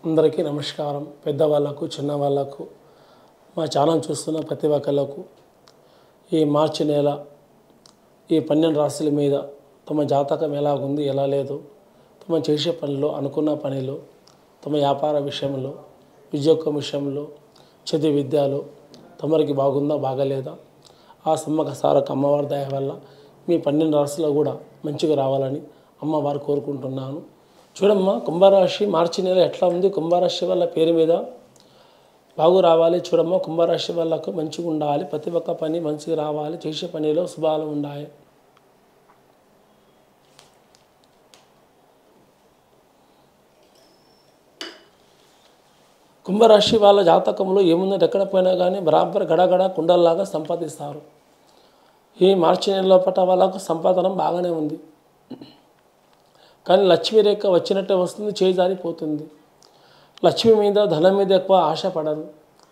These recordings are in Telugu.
అందరికీ నమస్కారం. పెద్దవాళ్ళకు, చిన్నవాళ్ళకు, మా ఛానల్ చూస్తున్న ప్రతి ఒక్కళ్ళకు ఈ మార్చి నెల ఈ 12 రాశుల మీద తమ జాతకం ఎలా ఉంది, ఎలా లేదు, తమ చేసే పనిలో, అనుకున్న పనిలో, తమ వ్యాపార విషయంలో, ఉద్యోగం విషయంలో, చదువు విద్యలో తమరికి బాగుందా, బాగలేదా, ఆ సమ్మక సారక అమ్మవారి దయ వల్ల మీ 12 రాశులు కూడా మంచిగా రావాలని అమ్మవారు కోరుకుంటున్నాను. చూడమ్మా, కుంభరాశి మార్చి నెల ఎట్లా ఉంది? కుంభరాశి వల్ల పేరు మీద బాగు రావాలి. చూడమ్మా, కుంభరాశి వాళ్ళకు మంచిగా ఉండాలి, ప్రతి ఒక్క పని మంచిగా రావాలి, చేసే పనిలో శుభాలు ఉండాలి. కుంభరాశి వాళ్ళ జాతకంలో ఏముందంటే ఎక్కడ పోయినా కానీ బరాబర్ గడగడ కుండల్లాగా సంపాదిస్తారు. ఈ మార్చి నెల లోపల వాళ్ళకు సంపాదన బాగానే ఉంది, కానీ లక్ష్మీ రేఖ వచ్చినట్టే వస్తుంది, చేయి జారిపోతుంది. లక్ష్మి మీద, ధనం మీద ఎక్కువ ఆశపడరు,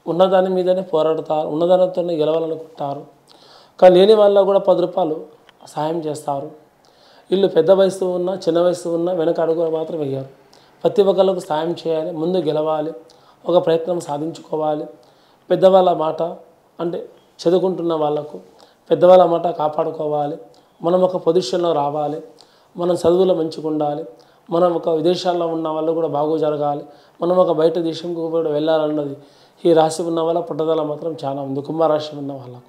ఉన్నదాని మీదనే పోరాడతారు, ఉన్నదానితోనే గెలవాలనుకుంటారు. కానీ లేని వాళ్ళ కూడా 10 రూపాయలు సాయం చేస్తారు. వీళ్ళు పెద్ద వయసు ఉన్నా, చిన్న వయసు ఉన్నా వెనక అడుగు మాత్రం వేయరు. ప్రతి ఒక్కరికి సాయం చేయాలి, ముందు గెలవాలి, ఒక ప్రయత్నం సాధించుకోవాలి. పెద్దవాళ్ళ మాట అంటే చదువుకుంటున్న వాళ్ళకు పెద్దవాళ్ళ మాట కాపాడుకోవాలి. మనం ఒక పొజిషన్లో రావాలి, మనం చదువులో మంచిగా ఉండాలి, మనం ఒక విదేశాల్లో ఉన్న వాళ్ళు కూడా బాగు జరగాలి, మనం ఒక బయట దేశంకు కూడా వెళ్ళాలన్నది ఈ రాశి ఉన్న వాళ్ళ పట్టుదల మాత్రం చాలా ఉంది, కుంభరాశి ఉన్న వాళ్ళకు.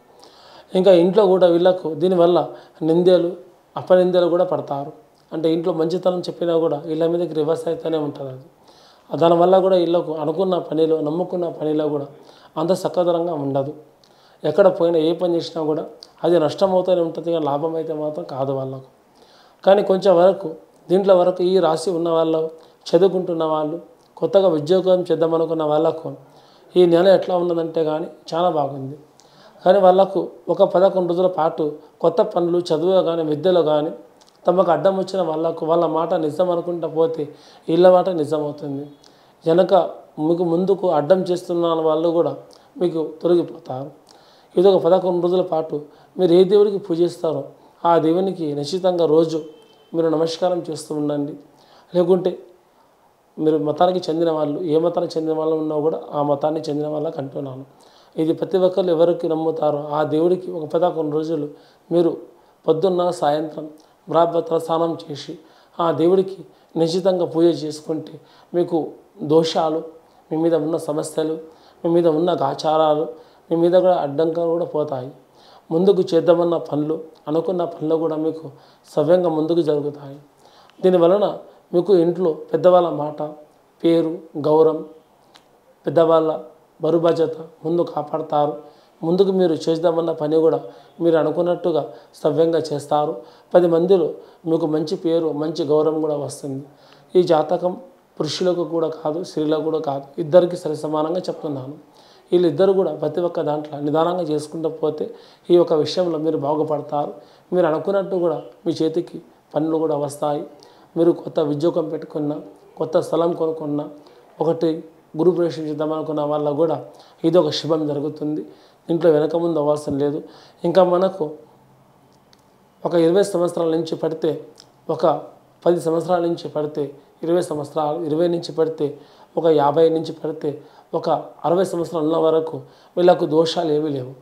ఇంకా ఇంట్లో కూడా వీళ్ళకు దీనివల్ల నిందలు, అపనిందలు కూడా పడతారు. అంటే ఇంట్లో మంచితనం చెప్పినా కూడా వీళ్ళ మీదకి రివర్స్ అవుతూనే ఉంటుంది. అది దానివల్ల కూడా వీళ్ళకు అనుకున్న పనిలో, నమ్ముకున్న పనిలో కూడా అంత సక్కదరంగా ఉండదు. ఎక్కడ పోయినా ఏ పని చేసినా కూడా అది నష్టం అవుతూనే ఉంటుంది, కానీ లాభం అయితే మాత్రం కాదు వాళ్ళకు. కానీ కొంచెం వరకు దీంట్లో వరకు ఈ రాశి ఉన్న వాళ్ళు, చదువుకుంటున్న వాళ్ళు, కొత్తగా ఉద్యోగం చేద్దామనుకున్న వాళ్ళకు ఈ నెల ఎట్లా ఉన్నదంటే కానీ చాలా బాగుంది. కానీ వాళ్ళకు ఒక 11 రోజుల పాటు కొత్త పనులు, చదువులో కానీ, విద్యలో కానీ తమకు అడ్డం వచ్చిన వాళ్ళకు వాళ్ళ మాట నిజం అనుకుంటా పోతే వీళ్ళ మాట నిజమవుతుంది. వెనక మీకు ముందుకు అడ్డం చేస్తున్న వాళ్ళు కూడా మీకు తొలగిపోతారు. ఇది ఒక 11 రోజుల పాటు మీరు ఏ దేవుడికి పూజిస్తారో ఆ దేవునికి నిశ్చితంగా రోజు మీరు నమస్కారం చేస్తూ ఉండండి. లేకుంటే మీరు మతానికి చెందిన వాళ్ళు, ఏ మతానికి చెందిన వాళ్ళు ఉన్నా కూడా ఆ మతానికి చెందిన వాళ్ళకి అంటున్నాను. ఇది ప్రతి ఒక్కరు ఎవరికి నమ్ముతారో ఆ దేవుడికి ఒక 11 రోజులు మీరు పొద్దున్న, సాయంత్రం బ్రాహ్మణ స్నానం చేసి ఆ దేవుడికి నిశ్చితంగా పూజ చేసుకుంటే మీకు దోషాలు, మీ మీద ఉన్న సమస్యలు, మీ మీద ఉన్న ఆచారాలు, మీ మీద కూడా అడ్డంకాలు కూడా పోతాయి. ముందుకు చేద్దామన్న పనులు, అనుకున్న పనులు కూడా మీకు సవ్యంగా ముందుకు జరుగుతాయి. దీనివలన మీకు ఇంట్లో పెద్దవాళ్ళ మాట, పేరు, గౌరవం, పెద్దవాళ్ళ బరువు బాధ్యత ముందు కాపాడతారు. ముందుకు మీరు చేద్దామన్న పని కూడా మీరు అనుకున్నట్టుగా సవ్యంగా చేస్తారు. 10 మందిలో మీకు మంచి పేరు, మంచి గౌరవం కూడా వస్తుంది. ఈ జాతకం పురుషులకు కూడా కాదు, స్త్రీలకు కూడా కాదు, ఇద్దరికి సరి సమానంగా చెప్తున్నాను. వీళ్ళిద్దరు కూడా ప్రతి ఒక్క దాంట్లో నిదానంగా చేసుకుంటూ పోతే ఈ యొక్క విషయంలో మీరు బాగుపడతారు. మీరు అనుకున్నట్టు కూడా మీ చేతికి పనులు కూడా వస్తాయి. మీరు కొత్త ఉద్యోగం పెట్టుకున్నా, కొత్త స్థలం కొనుక్కున్నా, ఒకటి గురు ప్రవేశం చేద్దామనుకున్న వాళ్ళ కూడా ఇది ఒక శుభం జరుగుతుంది. ఇంట్లో వెనక ముందు అవ్వాల్సిన లేదు. ఇంకా మనకు ఒక 20 సంవత్సరాల నుంచి పడితే, ఒక 10 సంవత్సరాల నుంచి పడితే, 20 సంవత్సరాలు, 20 నుంచి పడితే, ఒక 50 నుంచి పడితే, ఒక 60 సంవత్సరాలు ఉన్న వరకు వీళ్ళకు దోషాలు ఏమీ లేవు.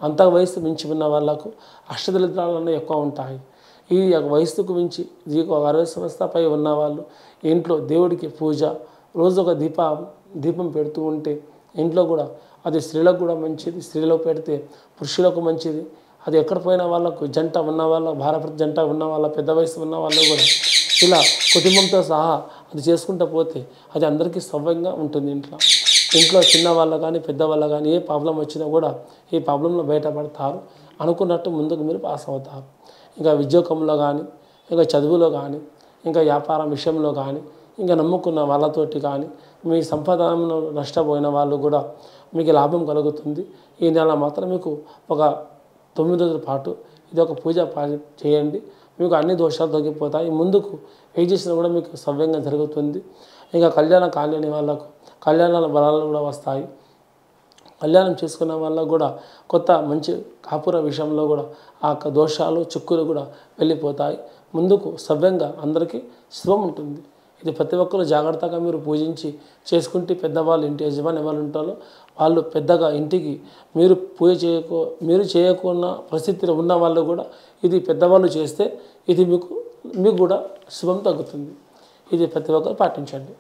అంత వయసు మించి ఉన్న వాళ్ళకు అష్టదరిద్రాలన్నీ ఎక్కువ ఉంటాయి. ఈ వయసుకు మించి ఒక 60 సంవత్సరాలపై ఉన్నవాళ్ళు ఇంట్లో దేవుడికి పూజ, రోజు ఒక దీపం పెడుతూ ఉంటే ఇంట్లో కూడా అది స్త్రీలకు కూడా మంచిది, స్త్రీలకు పెడితే పురుషులకు మంచిది. అది ఎక్కడ పోయిన వాళ్ళకు జంట ఉన్న వాళ్ళ, భార్యాభర్త జంట ఉన్న వాళ్ళ, పెద్ద వయసు ఉన్న వాళ్ళు కూడా ఇలా కుటుంబంతో సహా అది చేసుకుంటూ పోతే అది అందరికీ సవ్యంగా ఉంటుంది. ఇంట్లో చిన్న వాళ్ళ కానీ, పెద్దవాళ్ళ కానీ ఏ ప్రాబ్లం వచ్చినా కూడా ఈ ప్రాబ్లంలో బయటపడతారు. అనుకున్నట్టు ముందుకు మీరు పాస్ అవుతారు. ఇంకా ఉద్యోగంలో కానీ, ఇంకా చదువులో కానీ, ఇంకా వ్యాపారం విషయంలో కానీ, ఇంకా నమ్ముకున్న వాళ్ళతోటి కానీ, మీ సంపాదనలో నష్టపోయిన వాళ్ళు కూడా మీకు లాభం కలుగుతుంది. ఈ నెల మాత్రం మీకు ఒక 9 రోజుల పాటు ఇది ఒక పూజ చేయండి. మీకు అన్ని దోషాలు తగ్గిపోతాయి. ముందుకు ఏ చేసినా కూడా మీకు సవ్యంగా జరుగుతుంది. ఇంకా కళ్యాణం కాలేని వాళ్ళకు కళ్యాణాల బలాలు కూడా వస్తాయి. కళ్యాణం చేసుకున్న వాళ్ళకు కూడా కొత్త మంచి కాపుర విషయంలో కూడా ఆ దోషాలు, చిక్కులు కూడా వెళ్ళిపోతాయి. ముందుకు సవ్యంగా అందరికీ శుభం ఉంటుంది. ఇది ప్రతి ఒక్కరు జాగ్రత్తగా మీరు పూజించి చేసుకుంటే పెద్దవాళ్ళు ఇంటి యజమాని ఎవరు ఉంటారో వాళ్ళు పెద్దగా ఇంటికి మీరు మీరు చేయకున్న పరిస్థితిలో ఉన్న వాళ్ళు కూడా ఇది పెద్దవాళ్ళు చేస్తే ఇది మీకు కూడా శుభం తగ్గుతుంది. ఇది ప్రతి ఒక్కరు పాటించండి.